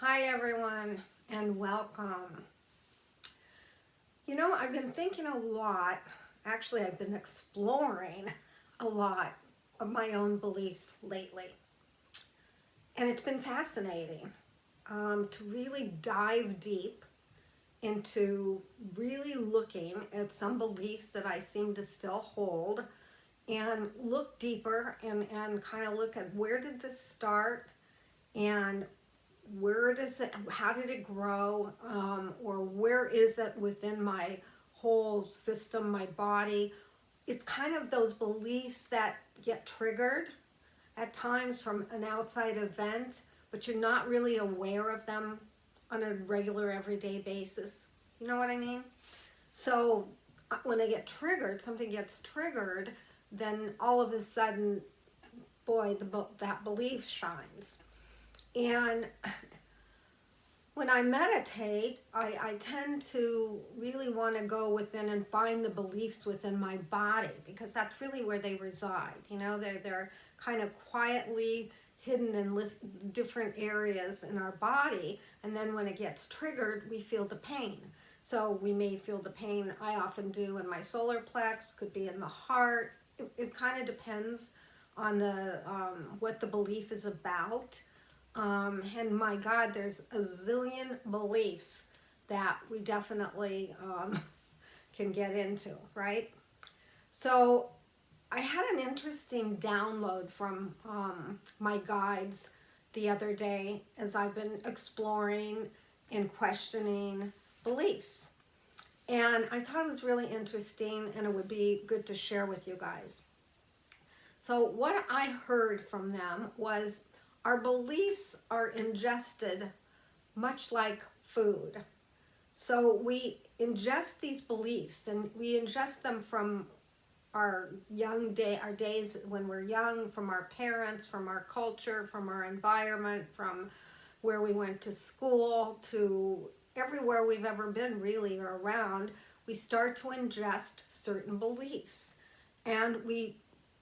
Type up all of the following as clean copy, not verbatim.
Hi everyone and welcome. I've been thinking a lot, actually I've been exploring a lot of my own beliefs lately. And it's been fascinating to really dive deep into really looking at some beliefs that I seem to still hold and look deeper and kind of look at where did this start and where does it, how did it grow, or where is it within my whole system, my body. It's kind of those beliefs that get triggered at times from an outside event, but you're not really aware of them on a regular everyday basis. You know what I mean? So when they get triggered, something gets triggered, then all of a sudden, boy, that belief shines. And when I meditate, I tend to really want to go within and find the beliefs within my body, because that's really where they reside. They're kind of quietly hidden in different areas in our body, and then when it gets triggered, we feel the pain. So we may feel the pain, I often do, in my solar plex, could be in the heart. It kind of depends on the what the belief is about. And my God, there's a zillion beliefs that we definitely can get into, right? So I had an interesting download from my guides the other day as I've been exploring and questioning beliefs. And I thought it was really interesting and it would be good to share with you guys. So what I heard from them was our beliefs are ingested much like food. So we ingest these beliefs and we ingest them from our our days when we're young, from our parents, from our culture, from our environment, from where we went to school, to everywhere we've ever been really or around. We start to ingest certain beliefs and we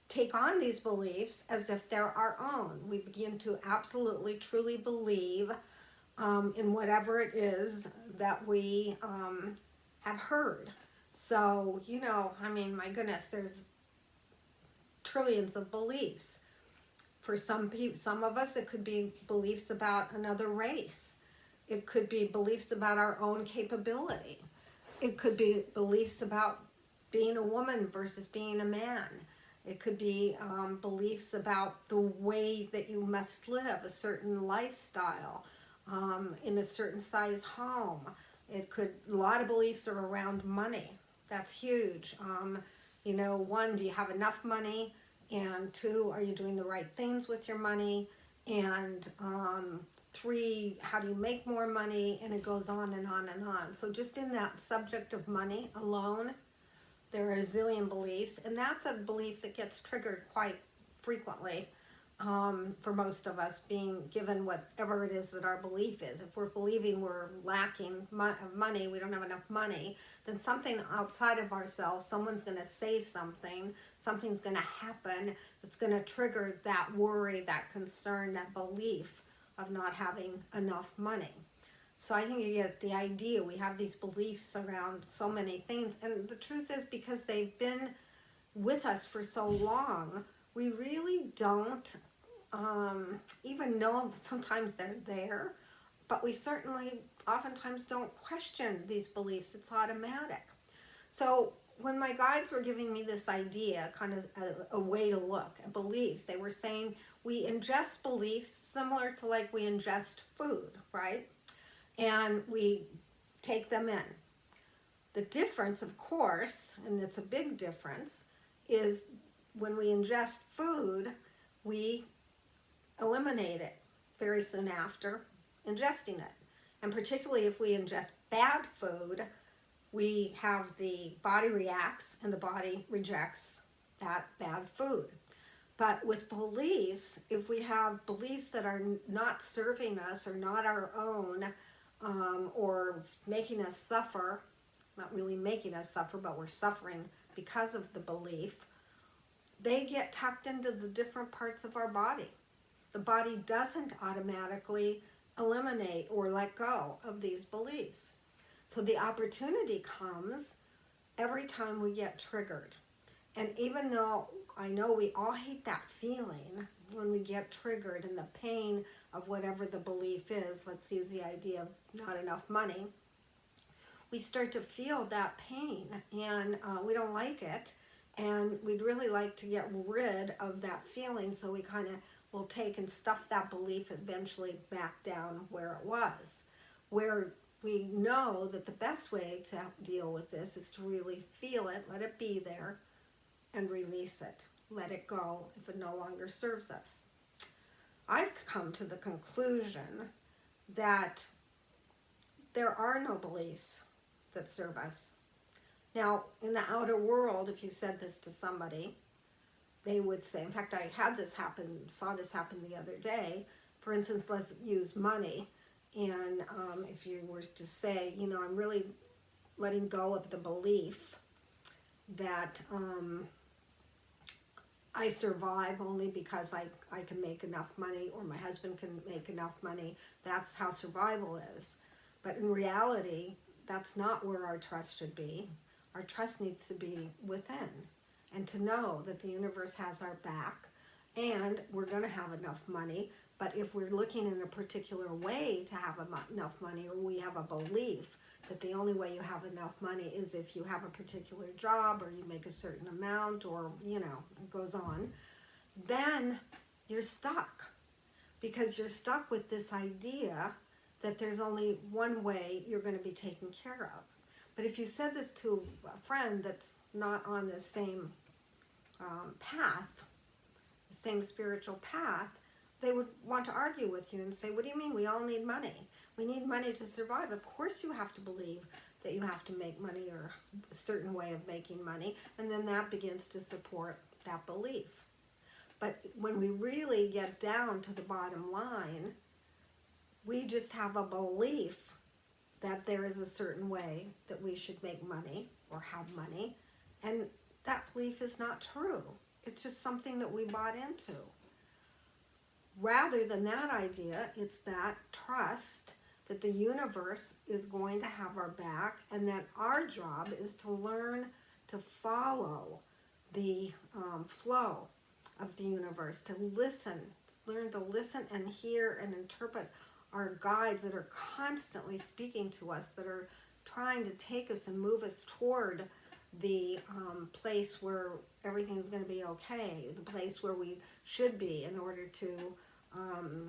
take on these beliefs as if they're our own. We begin to absolutely, truly believe in whatever it is that we have heard. So, my goodness, there's trillions of beliefs. For some people, some of us, it could be beliefs about another race. It could be beliefs about our own capability. It could be beliefs about being a woman versus being a man. It could be beliefs about the way that you must live, a certain lifestyle, in a certain size home. A lot of beliefs are around money. That's huge. One, do you have enough money? And two, are you doing the right things with your money? And three, how do you make more money? And it goes on and on and on. So just in that subject of money alone, there are a zillion beliefs, and that's a belief that gets triggered quite frequently for most of us, being given whatever it is that our belief is. If we're believing we're lacking money, we don't have enough money, then something outside of ourselves, someone's going to say something, something's going to happen that's going to trigger that worry, that concern, that belief of not having enough money. So I think you get the idea. We have these beliefs around so many things. And the truth is, because they've been with us for so long, we really don't even know sometimes they're there. But we certainly oftentimes don't question these beliefs. It's automatic. So when my guides were giving me this idea, kind of a way to look at beliefs, they were saying we ingest beliefs similar to like we ingest food, right? And we take them in. The difference, of course, and it's a big difference, is when we ingest food, we eliminate it very soon after ingesting it. And particularly if we ingest bad food, we have the body reacts and the body rejects that bad food. But with beliefs, if we have beliefs that are not serving us or not our own, or making us suffer, not really making us suffer, but we're suffering because of the belief, they get tucked into the different parts of our body. The body doesn't automatically eliminate or let go of these beliefs. So the opportunity comes every time we get triggered. And even though I know we all hate that feeling when we get triggered and the pain of whatever the belief is, let's use the idea of not enough money, we start to feel that pain and we don't like it. And we'd really like to get rid of that feeling, so we kind of will take and stuff that belief eventually back down where it was. Where we know that the best way to deal with this is to really feel it, let it be there, and release it. Let it go if it no longer serves us. I've come to the conclusion that there are no beliefs that serve us. Now, in the outer world, if you said this to somebody, they would say, in fact, I had this happen, saw this happen the other day. For instance, let's use money. And if you were to say, you know, I'm really letting go of the belief that I survive only because I can make enough money, or my husband can make enough money. That's how survival is. But in reality, that's not where our trust should be. Our trust needs to be within, and to know that the universe has our back and we're going to have enough money. But if we're looking in a particular way to have enough money, or we have a belief that the only way you have enough money is if you have a particular job, or you make a certain amount, or, you know, it goes on, then you're stuck. Because you're stuck with this idea that there's only one way you're going to be taken care of. But if you said this to a friend that's not on the same path, the same spiritual path, they would want to argue with you and say, what do you mean we all need money? We need money to survive. Of course you have to believe that you have to make money, or a certain way of making money, and then that begins to support that belief. But when we really get down to the bottom line, we just have a belief that there is a certain way that we should make money or have money, and that belief is not true. It's just something that we bought into. Rather than that idea, it's that trust that the universe is going to have our back, and that our job is to learn to follow the flow of the universe, to listen, learn to listen and hear and interpret our guides that are constantly speaking to us, that are trying to take us and move us toward the place where everything's going to be okay, the place where we should be in order to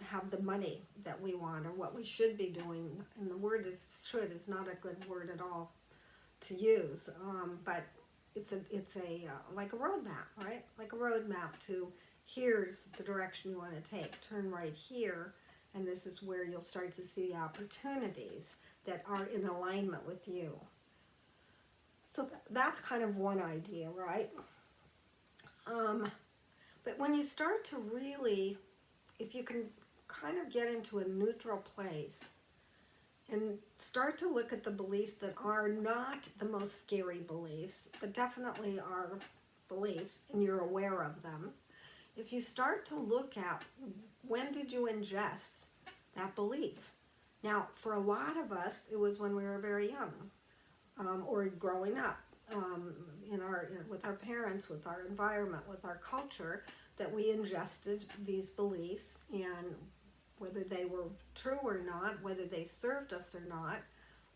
have the money that we want, or what we should be doing. And the word is should is not a good word at all to use, but it's a like a roadmap, right? Like a roadmap to, here's the direction you want to take. Turn right here, and this is where you'll start to see the opportunities that are in alignment with you. So that's kind of one idea, right? But when you start to really, if you can kind of get into a neutral place and start to look at the beliefs that are not the most scary beliefs, but definitely are beliefs, and you're aware of them, if you start to look at, when did you ingest that belief? Now, for a lot of us, it was when we were very young, or growing up, with our parents, with our environment, with our culture, that we ingested these beliefs, and whether they were true or not, whether they served us or not,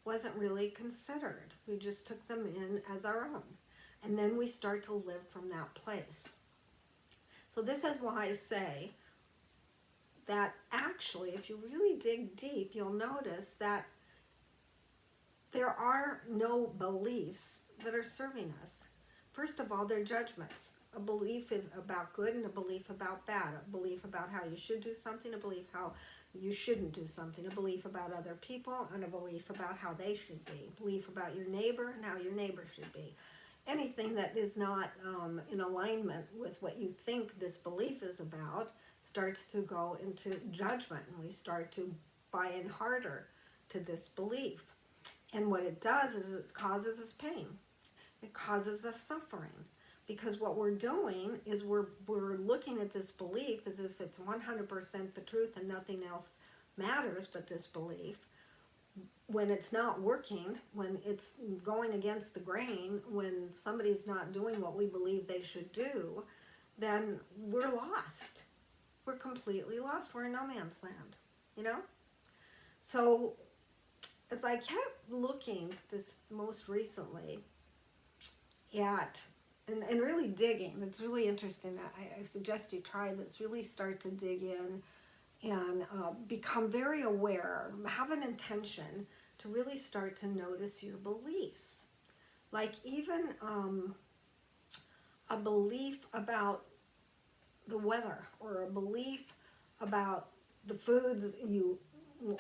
wasn't really considered. We just took them in as our own. And then we start to live from that place. So this is why I say that actually, if you really dig deep, you'll notice that there are no beliefs that are serving us. First of all, they're judgments. A belief about good and a belief about bad. A belief about how you should do something, a belief how you shouldn't do something. A belief about other people, and a belief about how they should be. A belief about your neighbor and how your neighbor should be. Anything that is not in alignment with what you think this belief is about starts to go into judgment, and we start to buy in harder to this belief. And what it does is it causes us pain. It causes us suffering, because what we're doing is we're looking at this belief as if it's 100% the truth and nothing else matters, but this belief, when it's not working, when it's going against the grain, when somebody's not doing what we believe they should do, then we're lost. We're completely lost. We're in no man's land, you know? So as I kept looking this most recently at, and really digging, it's really interesting. I suggest you try this, really start to dig in and become very aware, have an intention to really start to notice your beliefs. Like even a belief about the weather, or a belief about the foods you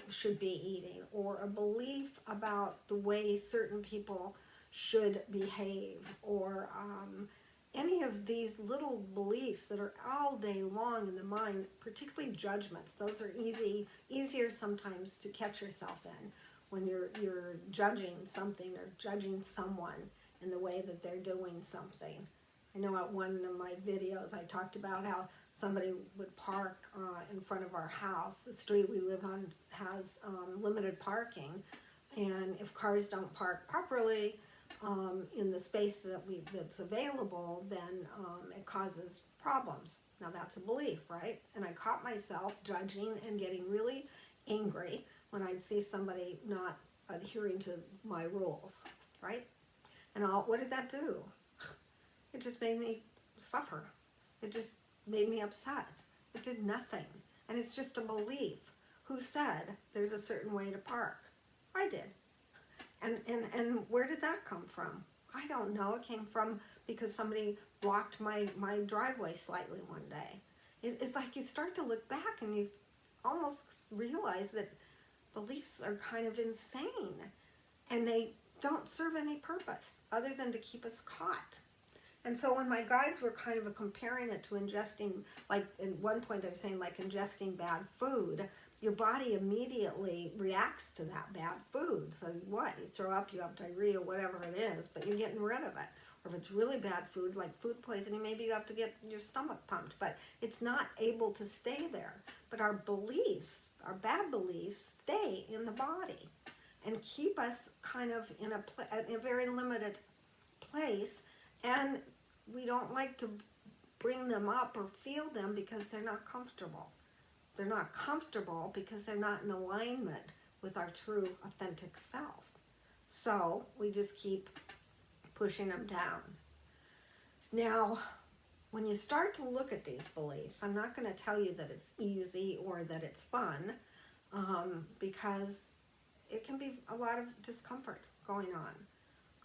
should be eating, or a belief about the way certain people should behave, or any of these little beliefs that are all day long in the mind, particularly judgments. Those are easier sometimes to catch yourself in when you're judging something or judging someone in the way that they're doing something. I know at one of my videos I talked about how somebody would park in front of our house. The street we live on has limited parking, and if cars don't park properly in the space that's available, then it causes problems. Now that's a belief, right? And I caught myself judging and getting really angry when I'd see somebody not adhering to my rules, right? And what did that do? It just made me suffer. It just made me upset. It did nothing. And it's just a belief. Who said there's a certain way to park? I did. And where did that come from? I don't know. It came from because somebody blocked my driveway slightly one day. It's like you start to look back and you almost realize that beliefs are kind of insane. And they don't serve any purpose other than to keep us caught. And so when my guides were kind of comparing it to ingesting, like at one point they were saying like ingesting bad food, your body immediately reacts to that bad food. So what? You throw up, you have diarrhea, whatever it is, but you're getting rid of it. Or if it's really bad food, like food poisoning, maybe you have to get your stomach pumped, but it's not able to stay there. But our beliefs, our bad beliefs, stay in the body and keep us kind of in a very limited place, and we don't like to bring them up or feel them because they're not comfortable. They're not comfortable because they're not in alignment with our true, authentic self. So we just keep pushing them down. Now, when you start to look at these beliefs, I'm not going to tell you that it's easy or that it's fun, because it can be a lot of discomfort going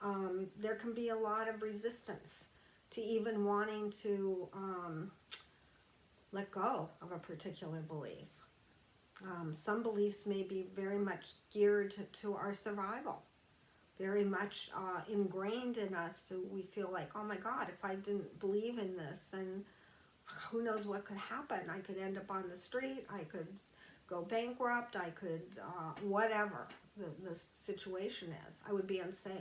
on. There can be a lot of resistance to even wanting to let go of a particular belief. Some beliefs may be very much geared to our survival, very much ingrained in us. We feel like, oh my God, if I didn't believe in this, then who knows what could happen. I could end up on the street, I could go bankrupt, I could, whatever the situation is, I would be unsafe.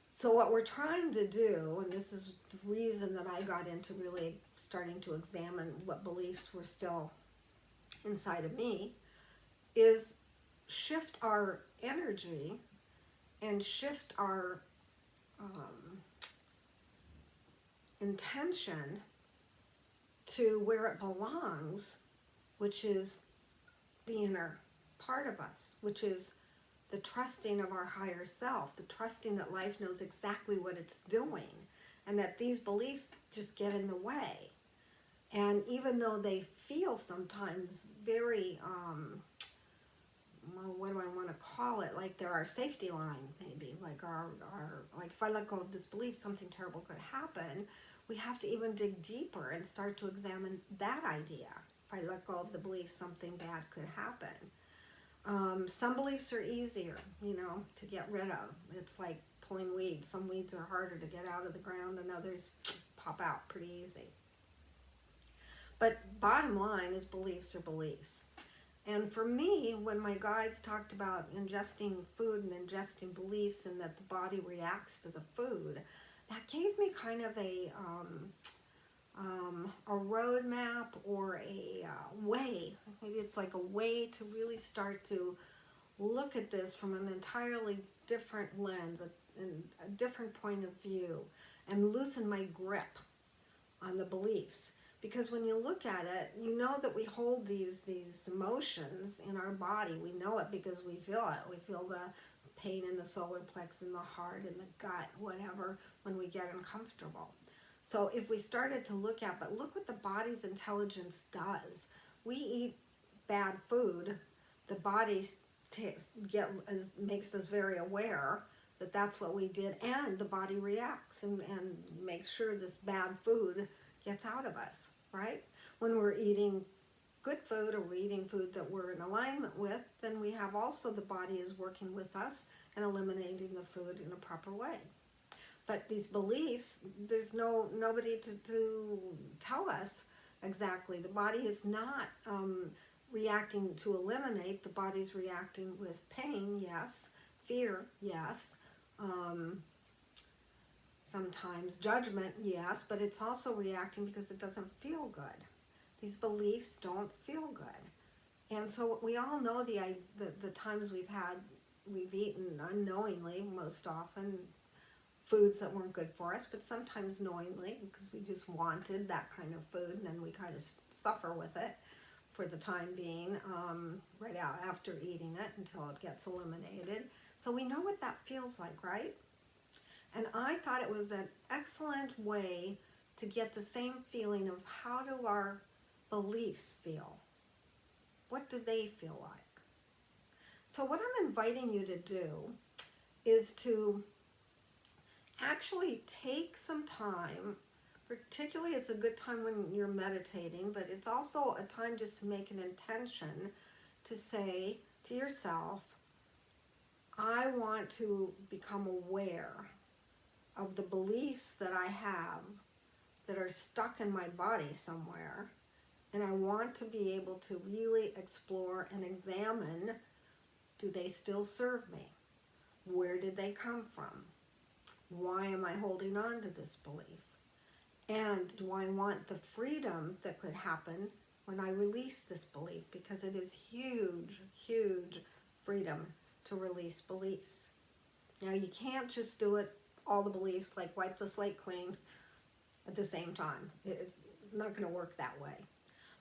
So what we're trying to do, and this is the reason that I got into really starting to examine what beliefs were still inside of me, is shift our energy and shift our intention to where it belongs, which is the inner part of us, which is the trusting of our higher self, the trusting that life knows exactly what it's doing, and that these beliefs just get in the way. And even though they feel sometimes very, what do I want to call it? Like they're our safety line, maybe. Like like if I let go of this belief, something terrible could happen. We have to even dig deeper and start to examine that idea. If I let go of the belief, something bad could happen. Some beliefs are easier, to get rid of. It's like pulling weeds. Some weeds are harder to get out of the ground, and others pop out pretty easy. But bottom line is beliefs are beliefs. And for me, when my guides talked about ingesting food and ingesting beliefs and that the body reacts to the food, that gave me kind of a a roadmap or a way. Maybe it's like a way to really start to look at this from an entirely different lens, a different point of view, and loosen my grip on the beliefs. Because when you look at it, you know that we hold these emotions in our body. We know it because we feel it. We feel the pain in the solar plex, in the heart, in the gut, whatever, when we get uncomfortable. So if we started to look at, but look what the body's intelligence does. We eat bad food, the body makes us very aware that that's what we did, and the body reacts and makes sure this bad food gets out of us, right? When we're eating good food, or we're eating food that we're in alignment with, then we have also the body is working with us and eliminating the food in a proper way. But these beliefs, there's nobody to tell us exactly. The body is not reacting to eliminate. The body's reacting with pain, yes, fear, yes, sometimes judgment, yes, but it's also reacting because it doesn't feel good. These beliefs don't feel good. And so we all know the times we've eaten unknowingly, most often, foods that weren't good for us, but sometimes knowingly, because we just wanted that kind of food, and then we kind of suffer with it for the time being, right out after eating it until it gets eliminated. So we know what that feels like, right? And I thought it was an excellent way to get the same feeling of how do our beliefs feel? What do they feel like? So what I'm inviting you to do is to actually take some time. Particularly, it's a good time when you're meditating, but it's also a time just to make an intention to say to yourself, I want to become aware of the beliefs that I have that are stuck in my body somewhere, and I want to be able to really explore and examine, do they still serve me? Where did they come from? Why am I holding on to this belief? And do I want the freedom that could happen when I release this belief? Because it is huge, huge freedom to release beliefs. Now, you can't just do it, all the beliefs, like wipe the slate clean at the same time. It's not going to work that way.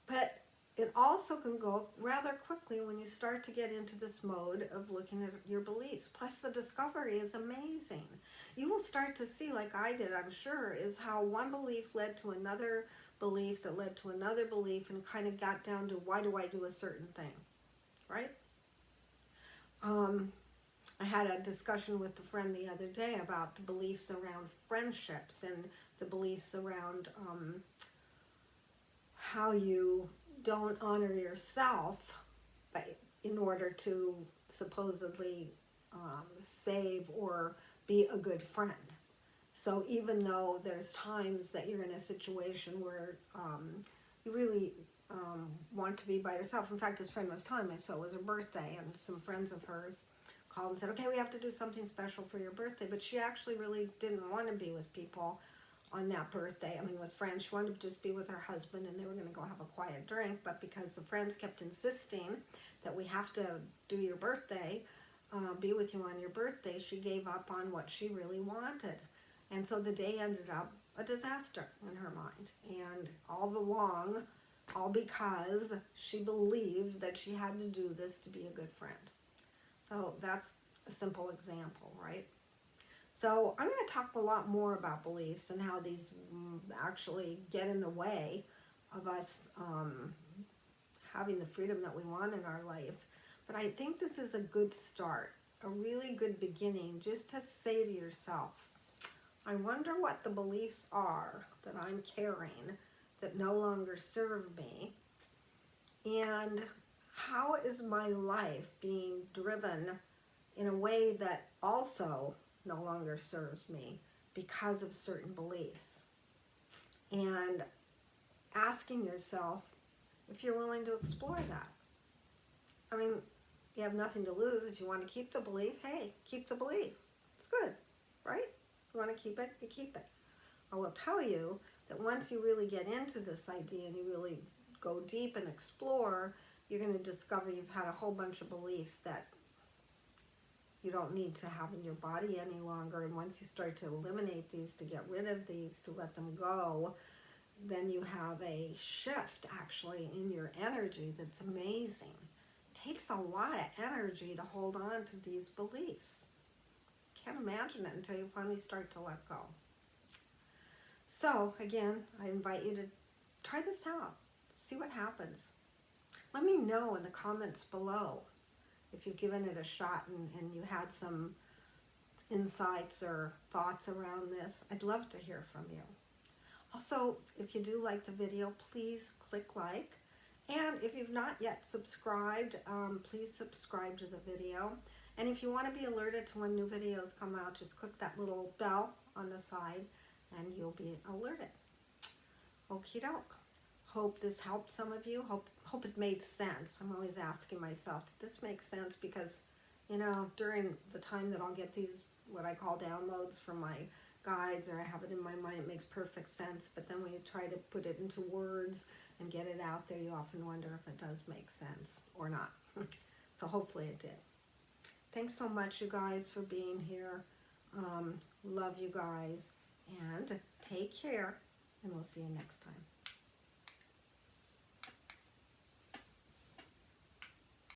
But it also can go rather quickly when you start to get into this mode of looking at your beliefs. Plus, the discovery is amazing. You will start to see, like I did, I'm sure, is how one belief led to another belief that led to another belief, and kind of got down to, why do I do a certain thing, right? I had a discussion with a friend the other day about the beliefs around friendships and the beliefs around how you don't honor yourself in order to supposedly save or be a good friend. So even though there's times that you're in a situation where you really want to be by yourself. In fact, this friend was telling me, so it was her birthday, and some friends of hers called and said, okay, we have to do something special for your birthday. But she actually really didn't want to be with people on that birthday. I mean, with friends. She wanted to just be with her husband, and they were going to go have a quiet drink. But because the friends kept insisting that we have to do your birthday, be with you on your birthday, she gave up on what she really wanted. And so the day ended up a disaster in her mind. And all because she believed that she had to do this to be a good friend. So that's a simple example, right? So I'm going to talk a lot more about beliefs and how these actually get in the way of us having the freedom that we want in our life. But I think this is a good start, a really good beginning, just to say to yourself, I wonder what the beliefs are that I'm carrying that no longer serve me, and how is my life being driven in a way that also no longer serves me because of certain beliefs. And asking yourself if you're willing to explore that. I mean, you have nothing to lose. If you want to keep the belief, hey, keep the belief. It's good, right? If you want to keep it, you keep it. I will tell you that once you really get into this idea and you really go deep and explore, you're going to discover you've had a whole bunch of beliefs that you don't need to have in your body any longer. And once you start to eliminate these, to get rid of these, to let them go, then you have a shift actually in your energy that's amazing. It takes a lot of energy to hold on to these beliefs. Can't imagine it until you finally start to let go. So again, I invite you to try this out. See what happens. Let me know in the comments below if you've given it a shot and you had some insights or thoughts around this. I'd love to hear from you. Also, if you do like the video, please click like. And if you've not yet subscribed, please subscribe to the video. And if you want to be alerted to when new videos come out, just click that little bell on the side and you'll be alerted. Okie doke. Hope this helped some of you. Hope it made sense. I'm always asking myself, did this make sense? Because, you know, during the time that I'll get these, what I call downloads from my guides, or I have it in my mind, it makes perfect sense. But then when you try to put it into words and get it out there, you often wonder if it does make sense or not. So hopefully it did. Thanks so much, you guys, for being here. Love you guys. And take care. And we'll see you next time.